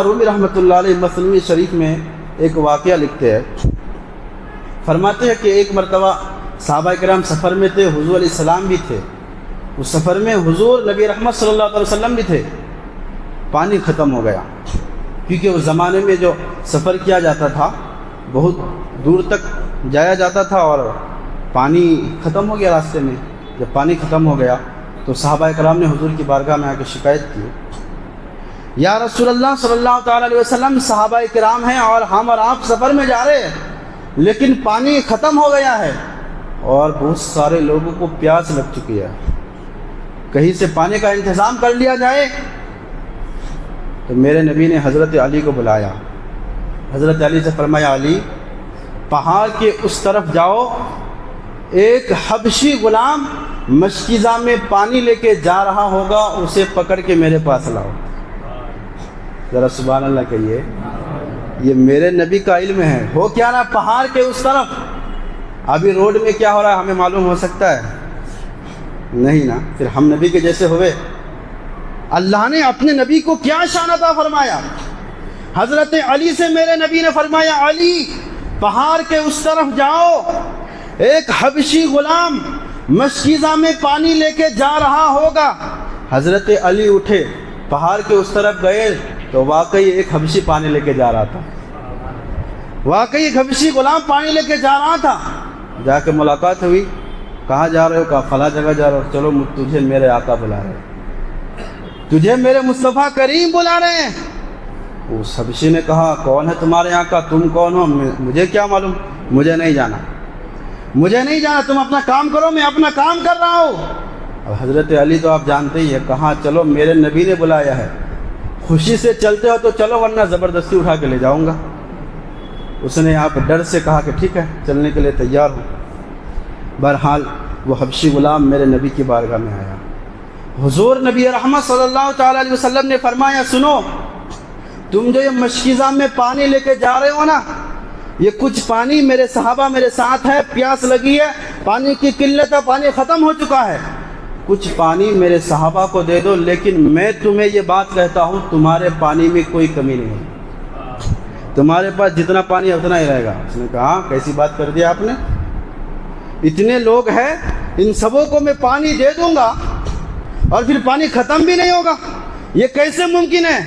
رومی رحمۃ اللہ علیہ مثنوی شریف میں ایک واقعہ لکھتے ہیں، فرماتے ہیں کہ ایک مرتبہ صحابہ کرام سفر میں تھے، حضور علیہ السلام بھی تھے۔ اس سفر میں حضور نبی رحمت صلی اللہ علیہ وسلم بھی تھے۔ پانی ختم ہو گیا، کیونکہ اس زمانے میں جو سفر کیا جاتا تھا بہت دور تک جایا جاتا تھا اور پانی ختم ہو گیا راستے میں۔ جب پانی ختم ہو گیا تو صحابہ کرام نے حضور کی بارگاہ میں آ کے شکایت کی، یا رسول اللہ صلی اللہ تعالیٰ علیہ وسلم، صحابہ کرام ہیں اور ہم اور آپ سفر میں جا رہے ہیں، لیکن پانی ختم ہو گیا ہے اور بہت سارے لوگوں کو پیاس لگ چکی ہے، کہیں سے پانی کا انتظام کر لیا جائے۔ تو میرے نبی نے حضرت علی کو بلایا، حضرت علی سے فرمایا، علی پہاڑ کے اس طرف جاؤ، ایک حبشی غلام مشکیزہ میں پانی لے کے جا رہا ہوگا، اسے پکڑ کے میرے پاس لاؤ۔ ذرا سبحان اللہ کہیے، یہ میرے نبی کا علم ہے۔ ہو کیا نا پہاڑ کے اس طرف، ابھی روڈ میں کیا ہو رہا ہے ہمیں معلوم ہو سکتا ہے؟ نہیں نا، پھر ہم نبی کے جیسے ہوئے؟ اللہ نے اپنے نبی کو کیا شان عطا فرمایا۔ حضرت علی سے میرے نبی نے فرمایا، علی پہاڑ کے اس طرف جاؤ، ایک حبشی غلام مشکیزہ میں پانی لے کے جا رہا ہوگا۔ حضرت علی اٹھے، پہاڑ کے اس طرف گئے تو واقعی ایک حبشی پانی لے کے جا رہا تھا، واقعی ایک حبشی غلام پانی لے کے جا رہا تھا۔ جا کے ملاقات ہوئی، کہاں جا رہے ہو؟ کہا فلاں جگہ جا رہا ہو۔ چلو تجھے میرے آقا بلا رہے ہیں، تجھے میرے مصطفیٰ کریم بلا رہے ہیں۔ اس حبشی نے کہا، کون ہے تمہارے آقا؟ تم کون ہو؟ مجھے کیا معلوم، مجھے نہیں جانا، مجھے نہیں جانا، تم اپنا کام کرو، میں اپنا کام کر رہا ہوں۔ اب حضرت علی تو آپ جانتے ہی ہیں، کہاں چلو میرے نبی نے بلایا ہے، خوشی سے چلتے ہو تو چلو ورنہ زبردستی اٹھا کے لے جاؤں گا۔ اس نے آپ ڈر سے کہا کہ ٹھیک ہے، چلنے کے لیے تیار ہوں۔ بہرحال وہ حبشی غلام میرے نبی کی بارگاہ میں آیا۔ حضور نبی رحمت صلی اللہ تعالیٰ علیہ وسلم نے فرمایا، سنو، تم جو یہ مشکیزہ میں پانی لے کے جا رہے ہو نا، یہ کچھ پانی میرے صحابہ میرے ساتھ ہے، پیاس لگی ہے، پانی کی قلت ہے، پانی ختم ہو چکا ہے، کچھ پانی میرے صحابہ کو دے دو، لیکن میں تمہیں یہ بات کہتا ہوں، تمہارے پانی میں کوئی کمی نہیں ہے، تمہارے پاس جتنا پانی ہے اتنا ہی رہے گا۔ اس نے کہا، کیسی بات کر دیا آپ نے؟ اتنے لوگ ہیں، ان سبوں کو میں پانی دے دوں گا اور پھر پانی ختم بھی نہیں ہوگا، یہ کیسے ممکن ہے؟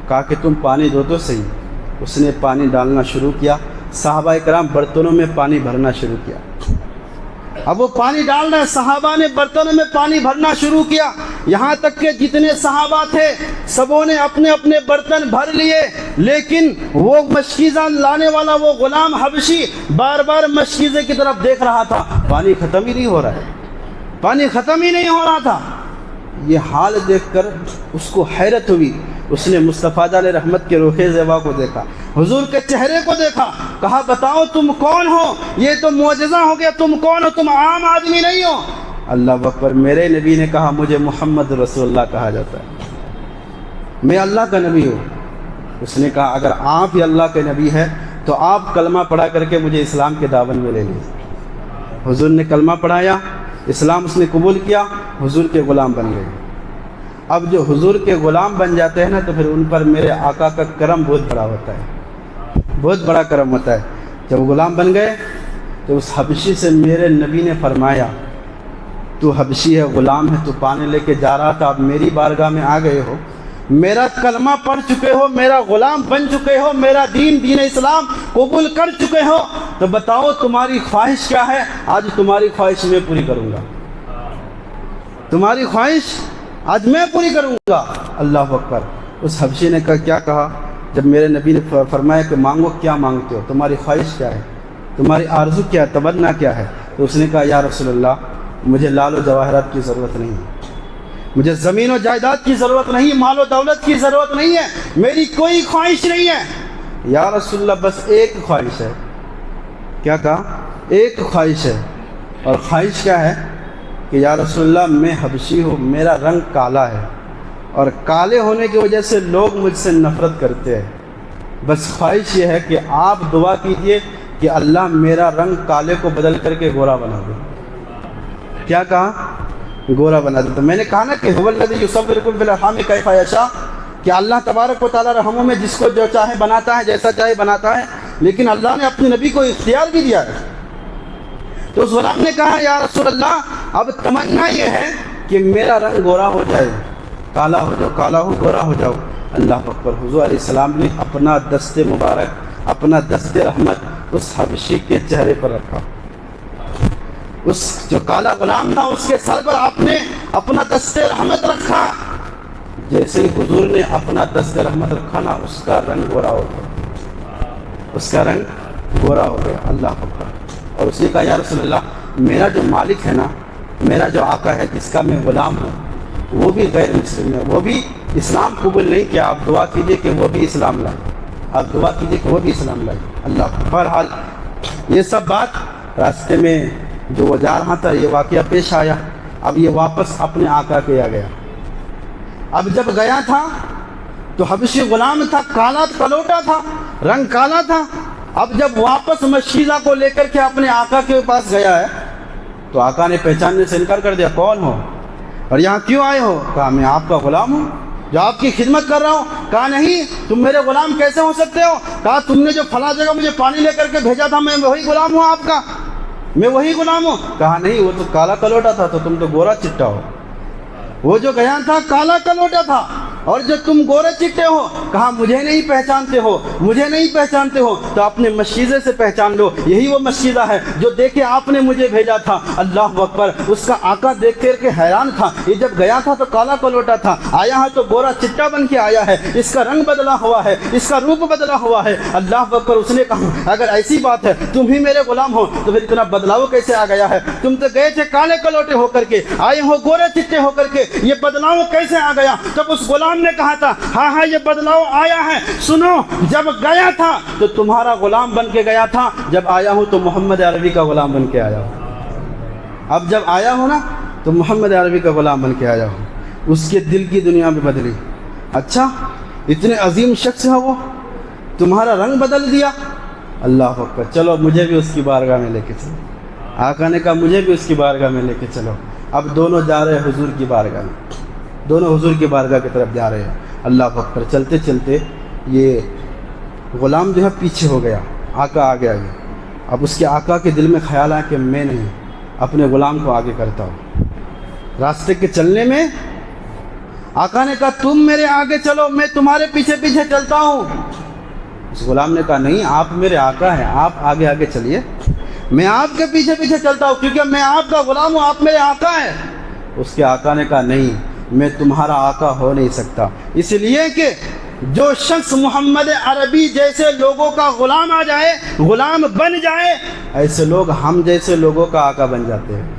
کہا کہ تم پانی دو تو صحیح۔ اس نے پانی ڈالنا شروع کیا، صحابہ کرام برتنوں میں پانی بھرنا شروع کیا۔ اب وہ پانی ڈال رہے، صحابہ نے برتنوں میں پانی بھرنا شروع کیا، یہاں تک کہ جتنے صحابہ تھے سبوں نے اپنے اپنے برتن بھر لیے، لیکن وہ مشکیزہ لانے والا وہ غلام حبشی بار بار مشکیزے کی طرف دیکھ رہا تھا، پانی ختم ہی نہیں ہو رہا ہے، پانی ختم ہی نہیں ہو رہا تھا۔ یہ حال دیکھ کر اس کو حیرت ہوئی، اس نے مصطفیٰ علیہ رحمت کے روح زیبا کو دیکھا، حضور کے چہرے کو دیکھا، کہا بتاؤ تم کون ہو؟ یہ تو معجزہ ہو گیا، تم کون ہو؟ تم عام آدمی نہیں ہو۔ اللہ اکبر، میرے نبی نے کہا، مجھے محمد رسول اللہ کہا جاتا ہے، میں اللہ کا نبی ہوں۔ اس نے کہا، اگر آپ ہی اللہ کے نبی ہیں تو آپ کلمہ پڑھا کر کے مجھے اسلام کے دعوت میں لے لیجیے۔ حضور نے کلمہ پڑھایا، اسلام اس نے قبول کیا، حضور کے غلام بن گئے۔ اب جو حضور کے غلام بن جاتے ہیں نا تو پھر ان پر میرے آقا کا کرم بہت بڑا ہوتا ہے، بہت بڑا کرم ہوتا ہے۔ جب غلام بن گئے تو اس حبشی سے میرے نبی نے فرمایا، تو حبشی ہے، غلام ہے، تو پانی لے کے جا رہا تھا، اب میری بارگاہ میں آ گئے ہو، میرا کلمہ پڑھ چکے ہو، میرا غلام بن چکے ہو، میرا دین اسلام قبول کر چکے ہو، تو بتاؤ تمہاری خواہش کیا ہے؟ آج تمہاری خواہش میں پوری کروں گا، تمہاری خواہش آج میں پوری کروں گا۔ اللہ اکبر۔ اس حبشی نے کیا کہا؟ جب میرے نبی نے فرمایا کہ مانگو، کیا مانگتے ہو؟ تمہاری خواہش کیا ہے؟ تمہاری آرزو کیا ہے؟ تمنا کیا ہے؟ تو اس نے کہا، یا رسول اللہ، مجھے لال و جواہرات کی ضرورت نہیں ہے، مجھے زمین و جائیداد کی ضرورت نہیں، مال و دولت کی ضرورت نہیں ہے، میری کوئی خواہش نہیں ہے۔ یا رسول اللہ، بس ایک خواہش ہے۔ کیا کہا؟ ایک خواہش ہے۔ اور خواہش کیا ہے؟ کہ یا رسول اللہ، میں حبشی ہوں، میرا رنگ کالا ہے، اور کالے ہونے کی وجہ سے لوگ مجھ سے نفرت کرتے ہیں، بس خواہش یہ ہے کہ آپ دعا کیجئے کہ اللہ میرا رنگ کالے کو بدل کر کے گورا بنا دے۔ کیا کہا؟ گورا بنا دے۔ تو میں نے کہا نا کہ هو الذی یصورکم فی الارحام کیف یشاء، کہ اللہ تبارک و تعالیٰ رحموں میں جس کو جو چاہے بناتا ہے، جیسا چاہے بناتا ہے، لیکن اللہ نے اپنے نبی کو اختیار بھی دیا ہے۔ تو اس غلام نے کہا یا رسول اللہ اب تمنا یہ ہے کہ میرا رنگ گورا ہو جائے، کالا ہو جاؤ، کالا ہو گورا ہو جاؤ۔ اللہ اکبر۔ حضور علیہ السلام نے اپنا دست مبارک، اپنا دست رحمت اس حبشی کے چہرے پر رکھا۔ اس جو کالا غلام تھا اس کے سر پر آپ نے اپنا دست رحمت رکھا۔ جیسے ہی حضور نے اپنا دست رحمت رکھا نا، اس کا رنگ گورا ہو گیا، اس کا رنگ گورا ہو گیا۔ اللہ اکبر۔ اور اسی کا یا رسول اللہ میرا جو مالک ہے نا، میرا جو آقا ہے جس کا میں غلام ہوں، وہ بھی غیر مسلم ہے، وہ بھی اسلام قبول نہیں کیا۔ آپ دعا کیجئے کہ وہ بھی اسلام لائے، آپ دعا کیجئے کہ وہ بھی اسلام لائے۔ اللہ بہرحال یہ سب بات راستے میں جو وہ جا رہا تھا یہ واقعہ پیش آیا۔ اب یہ واپس اپنے آقا کے آ گیا۔ اب جب گیا تھا تو حبشی غلام تھا، کالا کلوٹا تھا، رنگ کالا تھا۔ اب جب واپس مشیزہ کو لے کر کے اپنے آقا کے پاس گیا ہے تو آقا نے پہچاننے سے انکار کر دیا، کون ہو اور یہاں کیوں آئے ہو؟ کہا میں آپ کا غلام ہوں جو آپ کی خدمت کر رہا ہوں۔ کہا نہیں، تم میرے غلام کیسے ہو سکتے ہو؟ کہا تم نے جو فلاں جگہ مجھے پانی لے کر کے بھیجا تھا، میں وہی غلام ہوں آپ کا، میں وہی غلام ہوں۔ کہا نہیں، وہ تو کالا کلوٹا تھا تو تم تو گورا چٹا ہو۔ وہ جو گیا تھا کالا کلوٹا تھا اور جو تم گورے چٹے ہو۔ کہا مجھے نہیں پہچانتے ہو، مجھے نہیں پہچانتے ہو تو اپنے مشیزے سے پہچان لو، یہی وہ مشیزہ ہے جو دیکھے آپ نے مجھے بھیجا تھا۔ اللہ اکبر۔ اس کا آقا دیکھ کر کے حیران تھا، یہ جب گیا تھا تو کالا کلوٹا تھا، آیا ہے تو گورا چٹا بن کے آیا ہے، اس کا رنگ بدلا ہوا ہے، اس کا روپ بدلا ہوا ہے۔ اللہ اکبر۔ اس نے کہا اگر ایسی بات ہے تم ہی میرے غلام ہو تو پھر اتنا بدلاؤ کیسے آ گیا ہے؟ تم تو گئے تھے کالے کلوٹے ہو کر کے، آئے ہو گورے چٹے ہو کر کے، یہ بدلاؤ کیسے آ گیا؟ تب اس غلام نے کہا تھا ہاں ہاں یہ بدلاؤ آیا ہے، سنو جب گیا تھا تو تمہارا غلام بن کے گیا تھا، جب آیا ہوں تو محمد عربی کا غلام بن کے آیا ہوں۔ اب جب آیا ہوں نا تو محمد عربی کا غلام بن کے آیا ہوں۔ اس کے دل کی دنیا میں بدلی۔ اچھا اتنے عظیم شخص ہے وہ، تمہارا رنگ بدل دیا۔ اللہ اکبر۔ چلو مجھے بھی اس کی بارگاہ میں لے کے چلو۔ آقا نے کہا مجھے بھی اس کی بارگاہ میں لے کے چلو۔ اب دونوں جا رہے ہیں حضور کی بارگاہ میں، دونوں حضور کی بارگاہ کی طرف جا رہے ہیں۔ اللہ اکبر۔ چلتے چلتے یہ غلام جو ہے پیچھے ہو گیا، آقا آگے آگے۔ اب اس کے آقا کے دل میں خیال آیا کہ میں نہیں، اپنے غلام کو آگے کرتا ہوں۔ راستے کے چلنے میں آقا نے کہا تم میرے آگے چلو، میں تمہارے پیچھے پیچھے چلتا ہوں۔ اس غلام نے کہا نہیں، آپ میرے آقا ہیں، آپ آگے آگے چلیے، میں آپ کے پیچھے پیچھے چلتا ہوں کیونکہ میں آپ کا غلام ہوں، آپ میرے آقا ہیں۔ اس کے آقا نے کہا نہیں، میں تمہارا آقا ہو نہیں سکتا، اس لیے کہ جو شخص محمد عربی جیسے لوگوں کا غلام آ جائے، غلام بن جائے، ایسے لوگ ہم جیسے لوگوں کا آقا بن جاتے ہیں،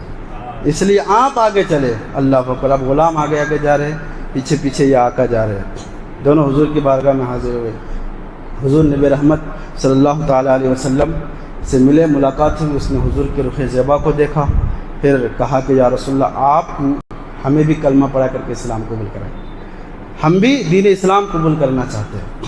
اس لیے آپ آگے چلے۔ اللہ اکبر۔ اب غلام آگے آگے جا رہے ہیں، پیچھے پیچھے یہ آقا جا رہے ہیں۔ دونوں حضور کی بارگاہ میں حاضر ہوئے۔ حضور نبی رحمت صلی اللہ تعالیٰ علیہ وسلم سے ملے، ملاقات ہوئی، اس نے حضور کے رخ زیبا کو دیکھا، پھر کہا کہ یا رسول اللہ آپ ہمیں بھی کلمہ پڑھا کر کے اسلام قبول کرائیں، ہم بھی دین اسلام قبول کرنا چاہتے ہیں۔